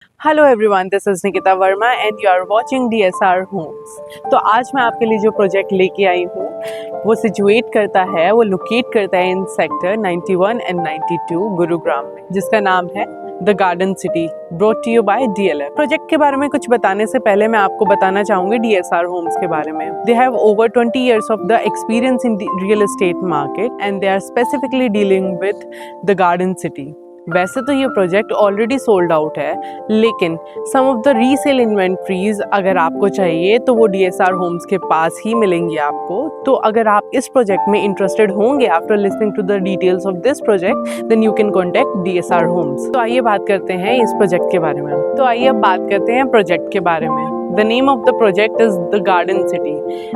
Hello everyone, this is Nikita Verma and you are watching DSR Homes. तो आज मैं आपके लिए जो प्रोजेक्ट लेके आई हूँ वो सिचुएट करता है, वो लोकेट करता है इन सेक्टर 91 एंड 92 गुरुग्राम में, जिसका नाम है the Garden City, brought to you by DLF. Project के बारे में कुछ बताने से पहले मैं आपको बताना चाहूंगी डीएसआर होम्स के बारे में। They have over 20 years of the experience in the real estate market and they are specifically dealing with the Garden City. वैसे तो ये प्रोजेक्ट ऑलरेडी सोल्ड आउट है, लेकिन some of the resale inventories अगर आपको चाहिए तो वो डीएसआर होम्स के पास ही मिलेंगी आपको। तो अगर आप इस प्रोजेक्ट में इंटरेस्टेड होंगे after listening to the details of this project, then you can contact DSR Homes. तो आइए बात करते हैं इस प्रोजेक्ट के बारे में। तो आइए अब बात करते हैं प्रोजेक्ट के बारे में। The name of the project is the Garden City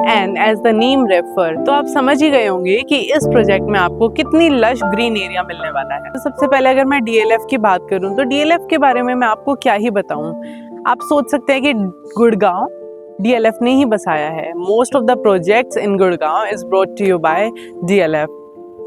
and as the name refer, तो आप समझ ही गए होंगे कि इस प्रोजेक्ट में आपको कितनी लश ग्रीन एरिया मिलने वाला है। तो सबसे पहले अगर मैं डीएलएफ की बात करूं तो डीएलएफ के बारे में मैं आपको क्या ही बताऊं। आप सोच सकते हैं कि गुड़गांव डीएलएफ ने ही बसाया है। Most of the projects in Gurgaon is brought to you by DLF.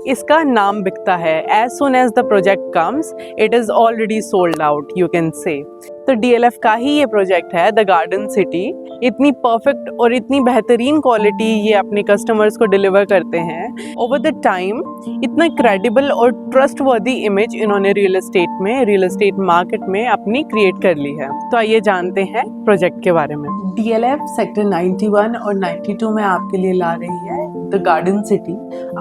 इसका नाम बिकता है, as soon as the project comes it is already sold out, you can say. तो डीएलएफ का ही ये प्रोजेक्ट है द गार्डन सिटी। इतनी परफेक्ट और इतनी बेहतरीन क्वालिटी ये अपने कस्टमर्स को डिलीवर करते हैं ओवर द टाइम। इतना क्रेडिबल और ट्रस्टवर्दी इमेज इन्होंने रियल एस्टेट मार्केट में अपनी क्रिएट कर ली है। तो आइए जानते हैं प्रोजेक्ट के बारे में। डीएलएफ सेक्टर 91 और 92 में आपके लिए ला रही है द गार्डन सिटी,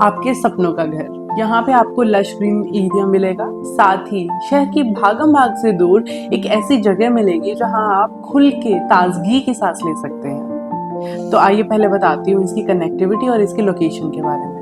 आपके सपनों का घर। यहाँ पे आपको लश ग्रीन एरिया मिलेगा, साथ ही शहर की भागम भाग से दूर एक ऐसी जगह मिलेगी जहाँ आप खुल के ताजगी की सांस ले सकते हैं। तो आइए पहले बताती हूँ इसकी कनेक्टिविटी और इसकी लोकेशन के बारे में।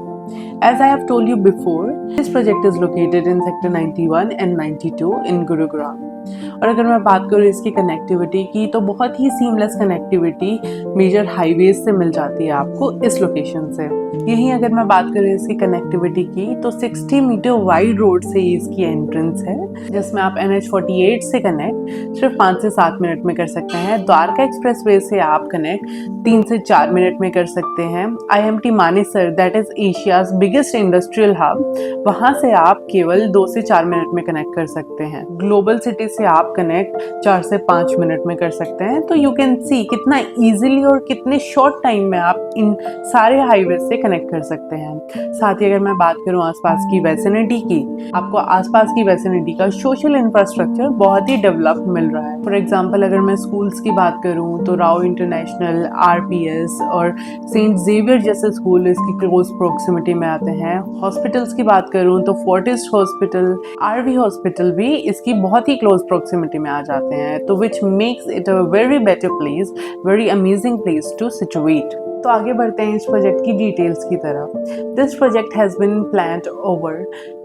As I have told you before, this project is located in sector 91 and 92 in Gurugram. और अगर मैं बात करूँ इसकी कनेक्टिविटी की तो बहुत ही सीमलेस कनेक्टिविटी मेजर हाईवेज से मिल जाती है आपको इस लोकेशन से। यहीं अगर मैं बात करूँ इसकी कनेक्टिविटी की तो 60 मीटर वाइड रोड से इसकी एंट्रेंस है, जिसमें आप NH48 से कनेक्ट सिर्फ 5 से 7 मिनट में कर सकते हैं। द्वारका एक्सप्रेसवे से आप कनेक्ट 3 से 4 मिनट में कर सकते हैं। IMT Manesar, that is Asia's biggest industrial hub, वहां से आप केवल 2 से 4 मिनट में कनेक्ट कर सकते हैं। ग्लोबल सिटी से आप कनेक्ट 4 से 5 मिनट में कर सकते हैं। तो यू कैन सी कितना इजीली और कितने शॉर्ट टाइम में आप इन सारे हाईवे से कनेक्ट कर सकते हैं। साथ ही अगर मैं बात करूं आसपास की वेसिनिटी की, आपको आसपास की वेसिनिटी का सोशल इंफ्रास्ट्रक्चर बहुत ही डेवलप मिल रहा है। फॉर एग्जांपल अगर मैं स्कूल्स की बात करूं तो राव इंटरनेशनल, RPS और सेंट जेवियर जैसे स्कूल इसकी क्लोज प्रोक्सिमिटी में आते हैं। हॉस्पिटल्स की बात करूं तो फोर्टिस्ट हॉस्पिटल, RV हॉस्पिटल भी इसकी बहुत ही क्लोज प्रोक्सिमिटी में आ जाते हैं। तो which makes it a very better place, very amazing place to situate. तो आगे बढ़ते हैं इस प्रोजेक्ट की डिटेल्स की तरफ। This project has been planned over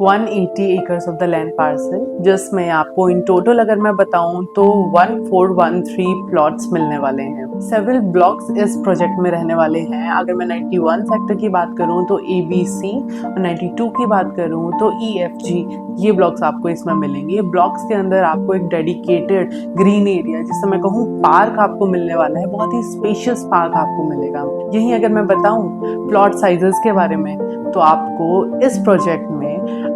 180 acres of the land parcel, जिसमें आपको इन टोटल अगर मैं बताऊं तो 1413 प्लॉट्स मिलने वाले हैं। सेवरल ब्लॉक्स इस प्रोजेक्ट में रहने वाले हैं। अगर मैं 91 सेक्टर की बात करूं तो ABC और 92 की बात करूं तो EFG, ये ब्लॉक्स आपको इसमें मिलेंगे। ब्लॉक्स के अंदर आपको एक डेडिकेटेड ग्रीन एरिया, जिसे मैं कहूँ पार्क, आपको मिलने वाला है। बहुत ही स्पेशियस पार्क आपको मिलेगा। यहीं अगर मैं बताऊं प्लॉट साइजेस के बारे में तो आपको इस प्रोजेक्ट में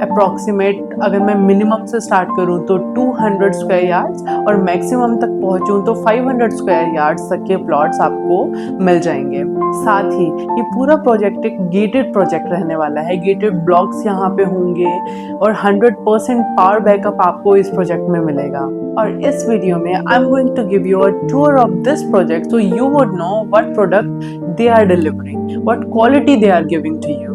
अप्रॉक्सीमेट, अगर मैं मिनिमम से स्टार्ट करूं तो 200 स्क्वायर यार्ड्स और मैक्सिमम तक पहुंचूं तो 500 स्क्वायर यार्ड्स तक के प्लॉट्स आपको मिल जाएंगे। साथ ही ये पूरा प्रोजेक्ट एक गेटेड प्रोजेक्ट रहने वाला है। गेटेड ब्लॉक्स यहाँ पे होंगे और 100% पावर बैकअप आपको इस प्रोजेक्ट में मिलेगा। और इस वीडियो में I am going to give you a tour of this project so you would know what product they are delivering, what quality they are giving to you.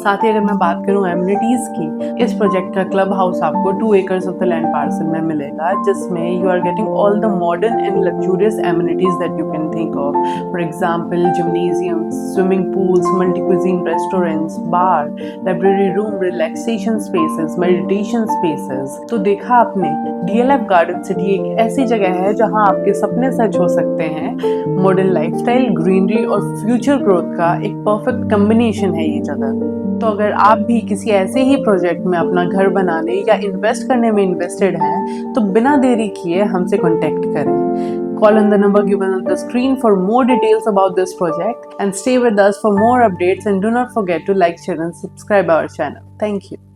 साथ ही अगर मैं बात करूं एमिनिटीज की, इस प्रोजेक्ट का क्लब हाउस आपको 2 acres of the land parcel में मिलेगा, जिसमें you are getting all the modern and luxurious amenities that you can think of. For example gymnasiums, swimming pools, multi cuisine restaurants, bar, library room, relaxation spaces, meditation spaces. तो देखा आपने, DLF garden city एक ऐसी जगह है जहां आपके सपने सच हो सकते हैं। मॉडर्न लाइफस्टाइल, ग्रीनरी और फ्यूचर ग्रोथ का एक परफेक्ट कॉम्बिनेशन है ये जगह। तो अगर आप भी किसी ऐसे ही प्रोजेक्ट में अपना घर बनाने या इन्वेस्ट करने में इंटरेस्टेड हैं, तो बिना देरी किए हमसे कॉन्टेक्ट करें। Call on the number given on the screen for more details about this project and stay with us for more updates, and do not forget to like, share and subscribe our channel. Thank you.